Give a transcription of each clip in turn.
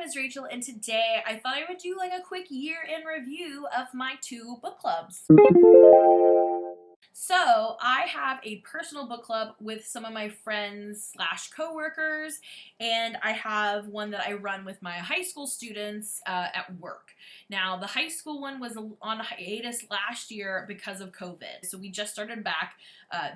name is Rachel, and today I thought I would do like a quick year in review of my 2 book clubs. So I have a personal book club with some of my friends slash coworkers, and I have one that I run with my high school students at work. Now, the high school one was on hiatus last year because of COVID, so we just started back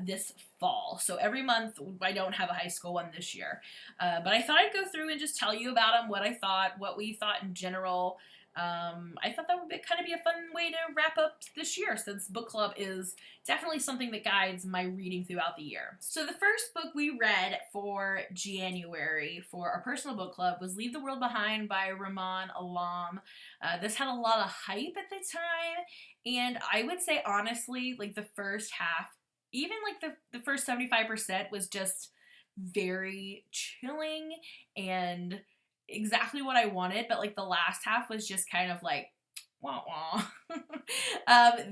this fall. So every month I don't have a high school one this year, but I thought I'd go through and just tell you about them, what I thought, what we thought in general. I thought that would kind of be a fun way to wrap up this year, since book club is definitely something that guides my reading throughout the year. So the first book we read for January for our personal book club was Leave the World Behind by Fryman. This had a lot of hype at the time, and I would say honestly, like the first half, even like the first 75% was just very chilling and exactly what I wanted, but like the last half was just kind of like wah wah.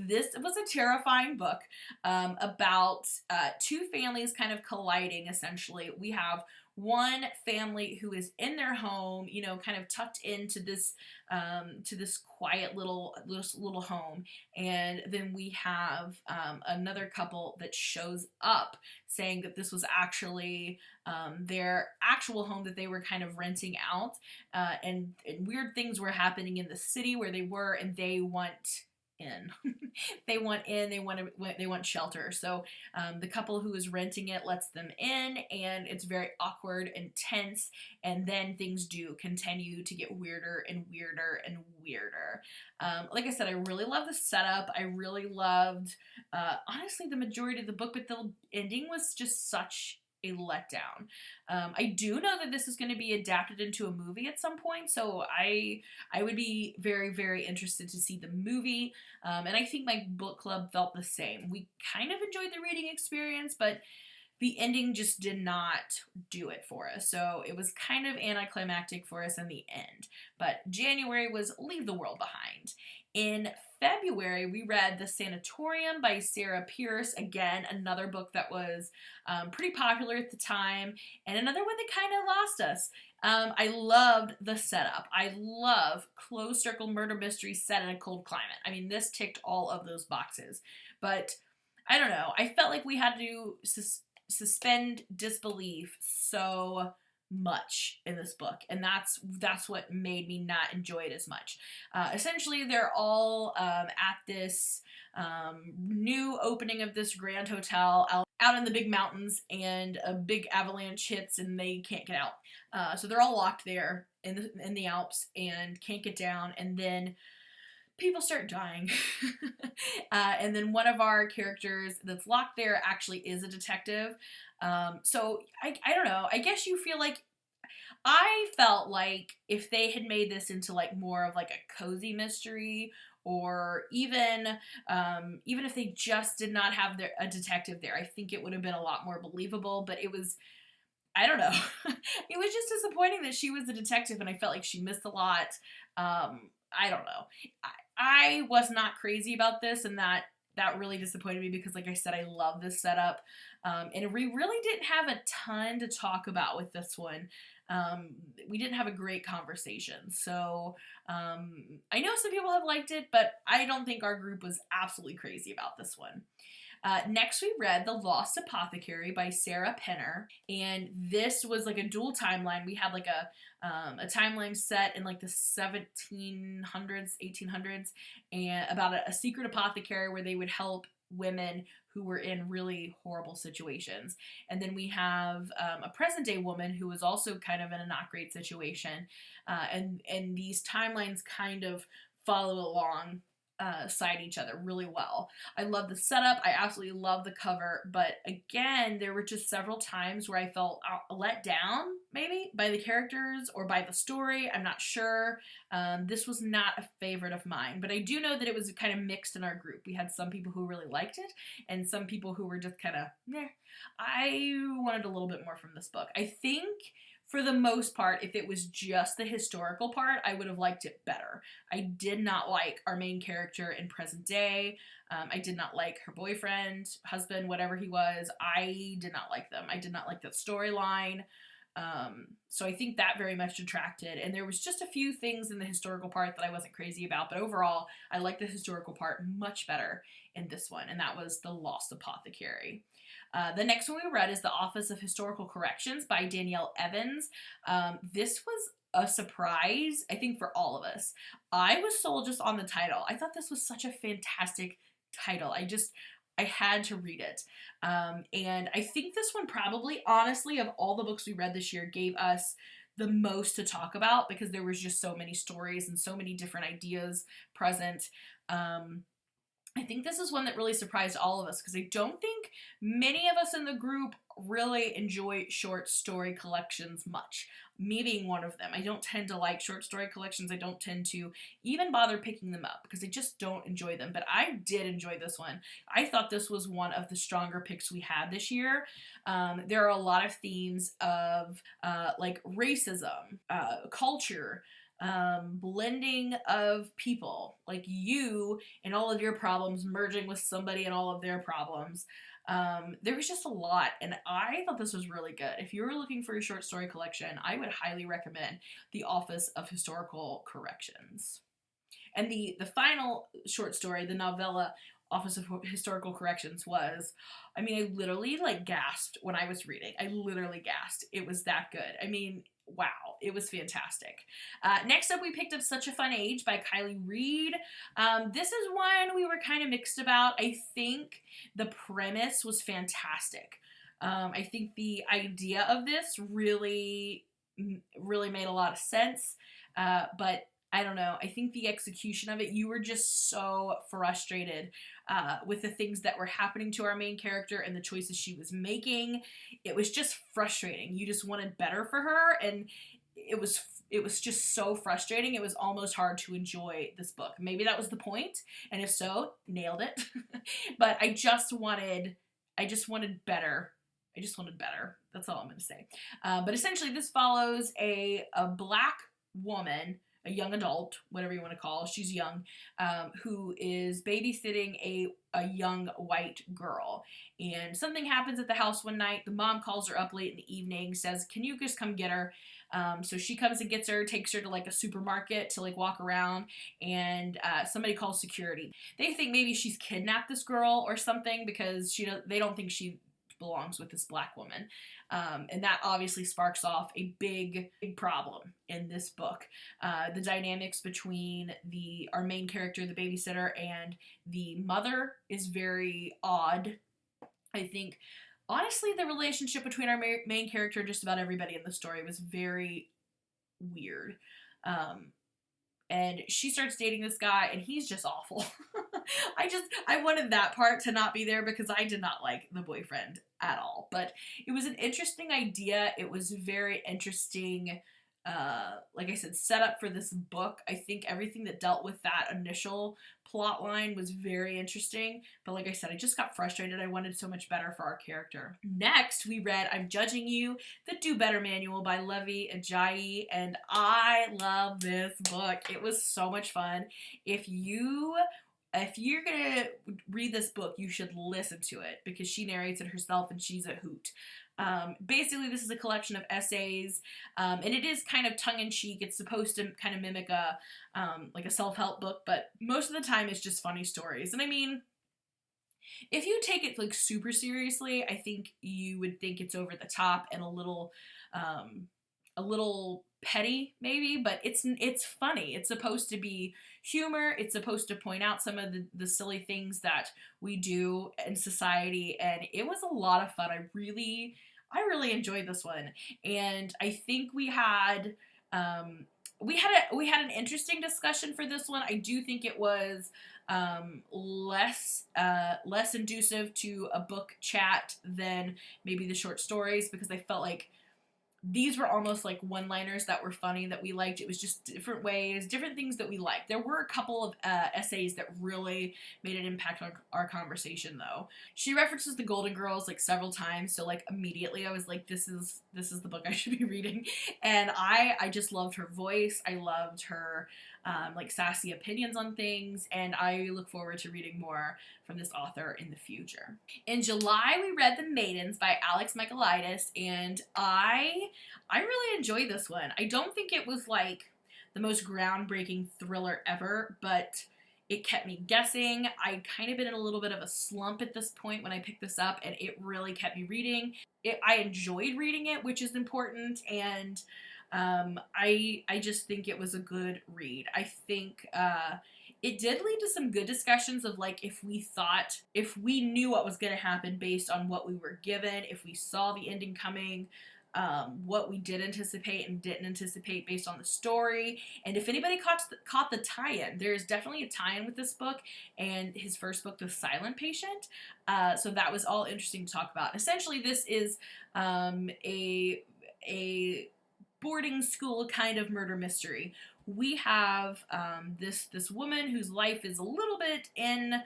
This was a terrifying book about two families kind of colliding. Essentially, we have one family who is in their home, you know, kind of tucked into this quiet little home, and then we have another couple that shows up saying that this was actually their actual home that they were kind of renting out, and weird things were happening in the city where they were, and they want in. They want shelter. So the couple who is renting it lets them in, and it's very awkward and tense, and then things do continue to get weirder and weirder and weirder. Like I said, I really love the setup. I really loved honestly the majority of the book, but the ending was just such a letdown. I do know that this is going to be adapted into a movie at some point, so I would be very, very interested to see the movie, and I think my book club felt the same. We kind of enjoyed the reading experience, but the ending just did not do it for us, so it was kind of anticlimactic for us in the end. But January was Leave the World Behind. In February, we read The Sanatorium by Sarah Pierce. Again, another book that was pretty popular at the time, and another one that kind of lost us. I loved the setup. I love closed circle murder mystery set in a cold climate. I mean, this ticked all of those boxes. But I don't know. I felt like we had to suspend disbelief so much in this book, and that's what made me not enjoy it as much. Essentially, they're all at this new opening of this grand hotel out in the big mountains, and a big avalanche hits and they can't get out. So they're all locked there in the Alps and can't get down, and then people start dying. And then one of our characters that's locked there actually is a detective. So I don't know. I guess you feel like, I felt like if they had made this into like more of like a cozy mystery, or even if they just did not have a detective there, I think it would have been a lot more believable. But it was, I don't know. It was just disappointing that she was a detective, and I felt like she missed a lot. I don't know. I was not crazy about this, and that really disappointed me because, like I said, I love this setup. And we really didn't have a ton to talk about with this one. We didn't have a great conversation. So I know some people have liked it, but I don't think our group was absolutely crazy about this one. Next, we read The Lost Apothecary by Sarah Penner, and this was like a dual timeline. We had like a timeline set in like the 1700s, 1800s, and about a secret apothecary where they would help women who were in really horrible situations. And then we have a present day woman who was also kind of in a not great situation, and these timelines kind of follow along side each other really well. I love the setup. I absolutely love the cover, but again, there were just several times where I felt let down, maybe by the characters or by the story. I'm not sure. This was not a favorite of mine, but I do know that it was kind of mixed in our group. We had some people who really liked it, and some people who were just kind of meh. I wanted a little bit more from this book. I think for the most part, if it was just the historical part, I would have liked it better. I did not like our main character in present day. I did not like her boyfriend, husband, whatever he was. I did not like them. I did not like that storyline. So I think that very much detracted, and there was just a few things in the historical part that I wasn't crazy about, but overall, I like the historical part much better in this one, and that was The Lost Apothecary. The next one we read is The Office of Historical Corrections by Danielle Evans. This was a surprise, I think, for all of us. I was sold just on the title. I thought this was such a fantastic title. I had to read it. And I think this one probably, honestly, of all the books we read this year, gave us the most to talk about because there was just so many stories and so many different ideas present. I think this is one that really surprised all of us because I don't think many of us in the group really enjoy short story collections much. Me being one of them. I don't tend to like short story collections. I don't tend to even bother picking them up because I just don't enjoy them. But I did enjoy this one. I thought this was one of the stronger picks we had this year. There are a lot of themes of like racism, culture, blending of people, like you and all of your problems merging with somebody and all of their problems. There was just a lot, and I thought this was really good. If you were looking for a short story collection, I would highly recommend The Office of Historical Corrections. And the final short story, the novella Office of Historical Corrections, was, I mean, I literally like gasped when I was reading. I literally gasped. It was that good. I mean, wow, it was fantastic. Next up, we picked up Such a Fun Age by Kylie Reed. This is one we were kind of mixed about. I think the premise was fantastic. I think the idea of this really made a lot of sense, but I don't know. I think the execution of it, you were just so frustrated with the things that were happening to our main character and the choices she was making. It was just frustrating. You just wanted better for her, and it was just so frustrating. It was almost hard to enjoy this book. Maybe that was the point, and if so, nailed it. But I just wanted better. I just wanted better. That's all I'm going to say. But essentially, this follows a black woman, a young adult, whatever you want to call, she's young, who is babysitting a young white girl. And something happens at the house one night. The mom calls her up late in the evening, says, can you just come get her? So she comes and gets her, takes her to like a supermarket to like walk around, and somebody calls security. They think maybe she's kidnapped this girl or something because they don't think she belongs with this black woman. And that obviously sparks off a big problem in this book. The dynamics between our main character, the babysitter, and the mother is very odd. I think, honestly, the relationship between our main character and just about everybody in the story was very weird. And she starts dating this guy, and he's just awful. I wanted that part to not be there because I did not like the boyfriend at all. But it was an interesting idea. It was very interesting, like I said, set up for this book. I think everything that dealt with that initial plot line was very interesting. But like I said, I just got frustrated. I wanted so much better for our character. Next, we read I'm Judging You, the Do Better Manual by Levi Ajayi, and I love this book. It was so much fun. If you're gonna read this book, you should listen to it because she narrates it herself and she's a hoot. Basically, this is a collection of essays, and it is kind of tongue-in-cheek. It's supposed to kind of mimic like a self-help book, but most of the time it's just funny stories. And I mean, if you take it like super seriously, I think you would think it's over the top and a little petty maybe, but it's funny. It's supposed to be humor. It's supposed to point out some of the silly things that we do in society, and it was a lot of fun. I really enjoyed this one, and I think we had an interesting discussion for this one. I do think it was less inducive to a book chat than maybe the short stories, because I felt like these were almost like one-liners that were funny that we liked. It was just different ways, different things that we liked. There were a couple of essays that really made an impact on our conversation, though. She references the Golden Girls like several times, so like immediately I was like, this is the book I should be reading. And I just loved her voice. I loved her like sassy opinions on things, and I look forward to reading more from this author in the future. In July, we read The Maidens by Alex Michaelides, and I I really enjoyed this one. I don't think it was like the most groundbreaking thriller ever, but it kept me guessing. I'd kind of been in a little bit of a slump at this point when I picked this up, and it really kept me reading. I enjoyed reading it, which is important, and I just think it was a good read. I think it did lead to some good discussions of like if we knew what was going to happen based on what we were given, if we saw the ending coming, what we did anticipate and didn't anticipate based on the story, and if anybody caught the tie-in. There's definitely a tie-in with this book and his first book, The Silent Patient, so that was all interesting to talk about. Essentially, this is a boarding school kind of murder mystery. We have this woman whose life is a little bit in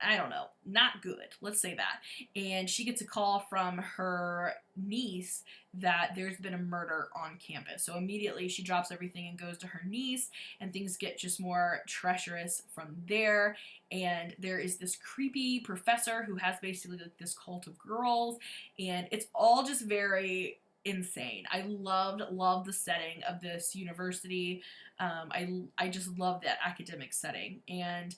I don't know, not good, let's say that. And she gets a call from her niece that there's been a murder on campus. So immediately she drops everything and goes to her niece, and things get just more treacherous from there. And there is this creepy professor who has basically like this cult of girls, and it's all just very insane. I loved the setting of this university. I just love that academic setting. And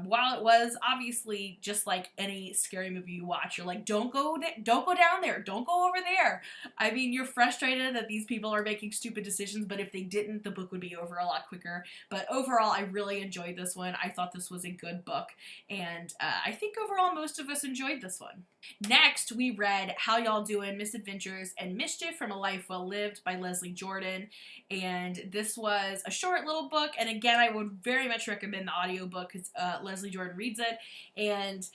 while it was obviously just like any scary movie you watch, you're like, don't go down there, don't go over there. I mean, you're frustrated that these people are making stupid decisions, but if they didn't, the book would be over a lot quicker. But overall, I really enjoyed this one. I thought this was a good book, and I think overall most of us enjoyed this one. Next, we read How Y'all Doin'? Misadventures and Mischief from a Life Well Lived by Leslie Jordan. And this was a short little book, and again, I would very much recommend the audiobook because Leslie Jordan reads it. And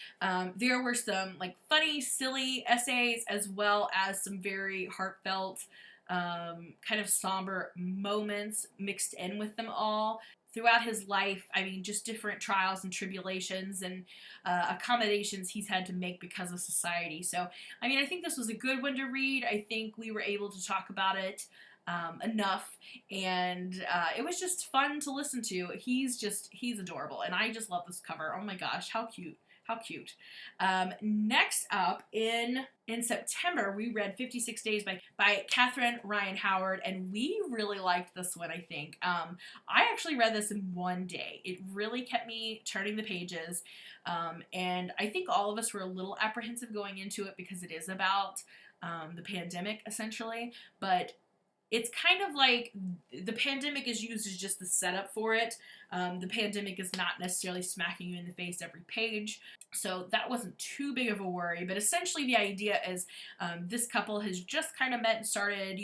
there were some like funny, silly essays as well as some very heartfelt, kind of somber moments mixed in with them all. Throughout his life, I mean, just different trials and tribulations and accommodations he's had to make because of society. So, I mean, I think this was a good one to read. I think we were able to talk about it enough, and it was just fun to listen to. He's adorable, and I just love this cover. Oh my gosh, how cute. How cute. Next up, in September, we read 56 Days by Catherine Ryan Howard, and we really liked this one, I think. I actually read this in one day. It really kept me turning the pages, and I think all of us were a little apprehensive going into it because it is about the pandemic, essentially, but it's kind of like the pandemic is used as just the setup for it. The pandemic is not necessarily smacking you in the face every page, so that wasn't too big of a worry. But essentially the idea is this couple has just kind of met and started,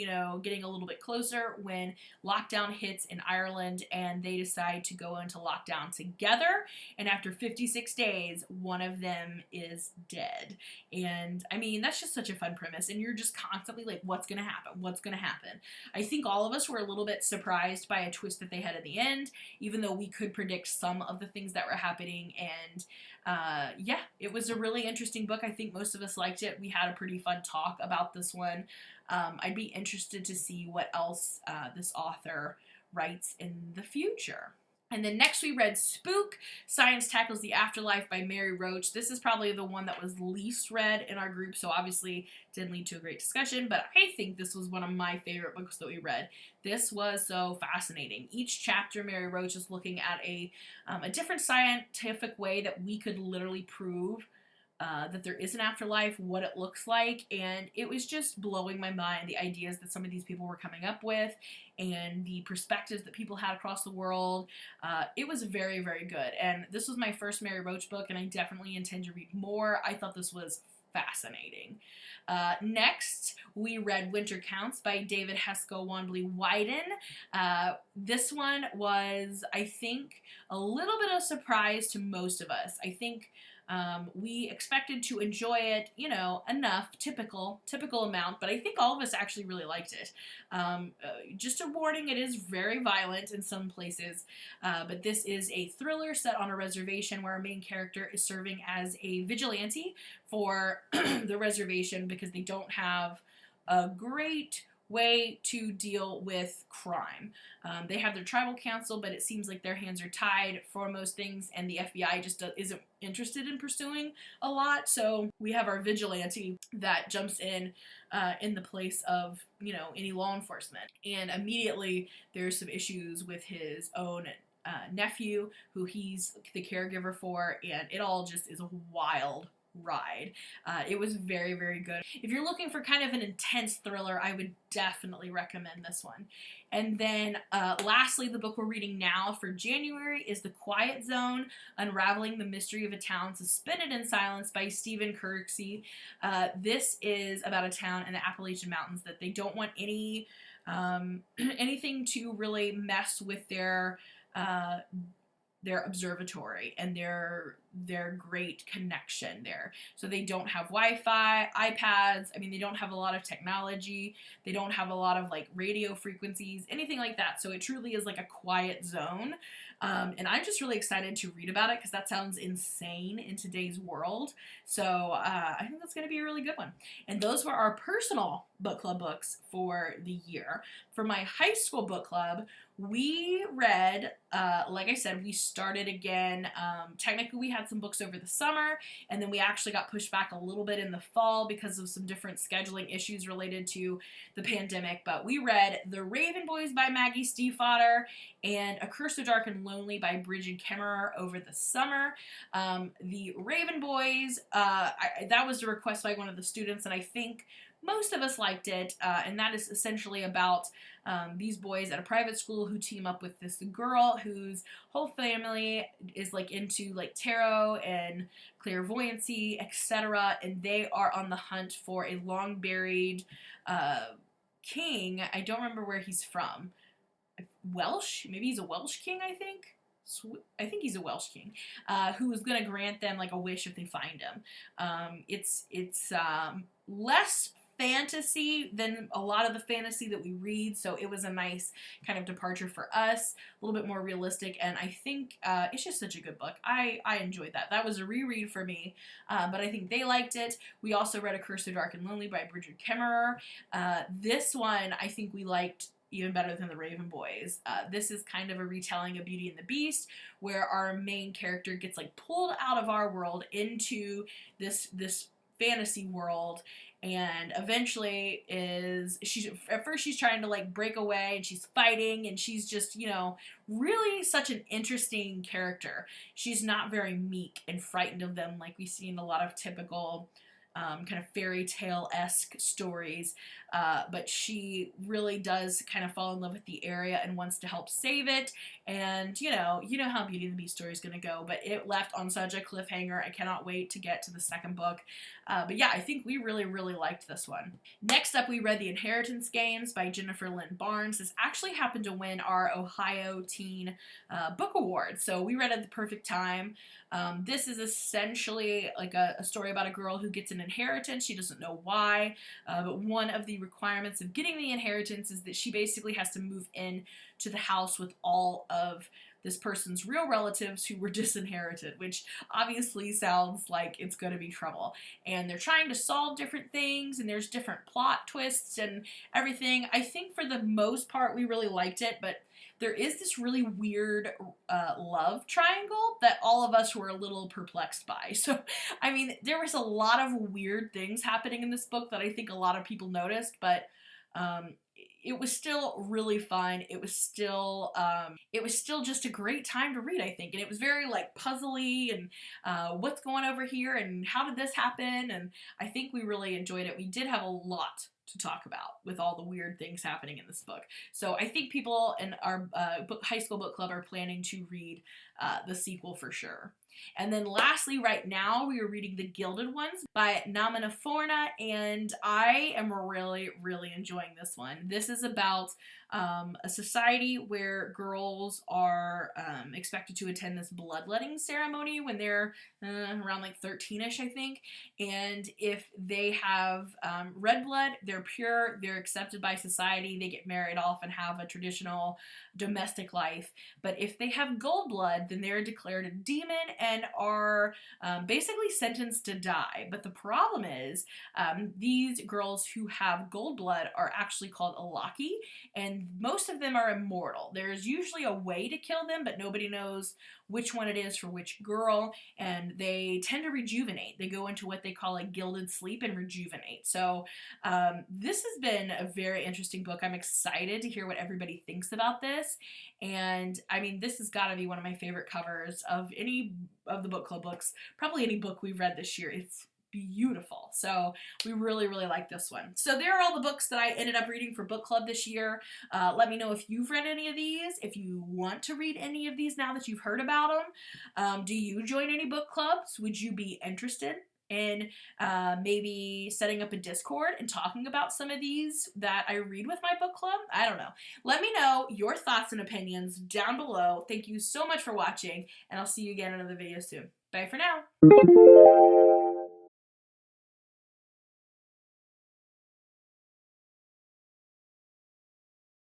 getting a little bit closer when lockdown hits in Ireland, and they decide to go into lockdown together. And after 56 days, one of them is dead. And I mean, that's just such a fun premise, and you're just constantly like, what's going to happen? What's going to happen? I think all of us were a little bit surprised by a twist that they had at the end, even though we could predict some of the things that were happening. And yeah, it was a really interesting book. I think most of us liked it. We had a pretty fun talk about this one. I'd be interested to see what else this author writes in the future. And then next we read Spook, Science Tackles the Afterlife by Mary Roach. This is probably the one that was least read in our group, so obviously didn't lead to a great discussion, but I think this was one of my favorite books that we read. This was so fascinating. Each chapter, Mary Roach is looking at a different scientific way that we could literally prove that there is an afterlife, what it looks like, and it was just blowing my mind, the ideas that some of these people were coming up with and the perspectives that people had across the world. It was very, very good, and this was my first Mary Roach book, and I definitely intend to read more. I thought this was fascinating. Next, we read Winter Counts by David Haskell Wanbley-Wyden. This one was, I think, a little bit of a surprise to most of us. I think we expected to enjoy it, enough, typical amount, but I think all of us actually really liked it. Just a warning, it is very violent in some places, but this is a thriller set on a reservation where our main character is serving as a vigilante for the reservation because they don't have a great way to deal with crime. They have their tribal council, but it seems like their hands are tied for most things, and the FBI just isn't interested in pursuing a lot. So we have our vigilante that jumps in the place of, you know, any law enforcement. And immediately there's some issues with his own nephew, who he's the caregiver for, and it all just is a wild ride. It was very, very good. If you're looking for kind of an intense thriller, I would definitely recommend this one. And then lastly, the book we're reading now for January is The Quiet Zone, Unraveling the Mystery of a Town Suspended in Silence by Stephen Kirksey. This is about a town in the Appalachian Mountains that they don't want any anything to really mess with their observatory and their great connection there. So they don't have Wi-Fi, iPads. I mean, they don't have a lot of technology. They don't have a lot of like radio frequencies, anything like that. So it truly is like a quiet zone. And I'm just really excited to read about it because that sounds insane in today's world. So I think that's going to be a really good one. And those were our personal book club books for the year. For my high school book club, we read, like I said, we started again. Technically, we had some books over the summer, and then we actually got pushed back a little bit in the fall because of some different scheduling issues related to the pandemic. But we read The Raven Boys by Maggie Stiefvater and A Curse of Dark and Lonely by Bridget Kemmerer over the summer. The Raven Boys, that was a request by one of the students, and I think most of us liked it, and that is essentially about these boys at a private school who team up with this girl whose whole family is like into like tarot and clairvoyancy, etc., and they are on the hunt for a long buried king. I don't remember where he's from. Welsh? Maybe he's a Welsh king, I think. I think he's a Welsh king, who is going to grant them like a wish if they find him. It's less fantasy than a lot of the fantasy that we read, so it was a nice kind of departure for us, a little bit more realistic, and I think it's just such a good book. I enjoyed that. That was a reread for me, but I think they liked it. We also read A Curse of Dark and Lonely by Bridget Kemmerer. This one I think we liked even better than The Raven Boys. This is kind of a retelling of Beauty and the Beast, where our main character gets like pulled out of our world into this fantasy world, and eventually at first she's trying to like break away, and she's fighting, and she's just, you know, really such an interesting character. She's not very meek and frightened of them like we see in a lot of typical kind of fairy tale-esque stories, but she really does kind of fall in love with the area and wants to help save it. And you know how Beauty and the Beast story is going to go, but it left on such a cliffhanger. I cannot wait to get to the second book. But yeah, I think we really, really liked this one. Next up, we read The Inheritance Games by Jennifer Lynn Barnes. This actually happened to win our Ohio Teen Book Award, so we read it at the perfect time. This is essentially like a story about a girl who gets an inheritance. She doesn't know why, but one of the requirements of getting the inheritance is that she basically has to move in to the house with all of this person's real relatives who were disinherited, which obviously sounds like it's going to be trouble. And they're trying to solve different things, and there's different plot twists and everything. I think for the most part we really liked it, but there is this really weird love triangle that all of us were a little perplexed by. So, I mean, there was a lot of weird things happening in this book that I think a lot of people noticed, but it was still really fun. It was still just a great time to read, I think. And it was very like puzzly and what's going over here and how did this happen? And I think we really enjoyed it. We did have a lot to talk about with all the weird things happening in this book. So I think people in our high school book club are planning to read the sequel for sure. And then lastly, right now, we are reading The Gilded Ones by Namina Forna, and I am really, really enjoying this one. This is about a society where girls are expected to attend this bloodletting ceremony when they're around like 13ish, I think. And if they have red blood, they're pure, they're accepted by society, they get married off and have a traditional domestic life. But if they have gold blood, then they're declared a demon and are basically sentenced to die. But the problem is these girls who have gold blood are actually called Alaki, and most of them are immortal. There's usually a way to kill them, but nobody knows which one it is for which girl, and they tend to rejuvenate. They go into what they call a gilded sleep and rejuvenate. So this has been a very interesting book. I'm excited to hear what everybody thinks about this, and I mean, this has got to be one of my favorite covers of any of the book club books, probably any book we've read this year. It's beautiful. So we really, really like this one. So there are all the books that I ended up reading for book club this year. Let me know if you've read any of these, if you want to read any of these now that you've heard about them. Do you join any book clubs? Would you be interested in maybe setting up a Discord and talking about some of these that I read with my book club? I don't know. Let me know your thoughts and opinions down below. Thank you so much for watching, and I'll see you again in another video soon. Bye for now.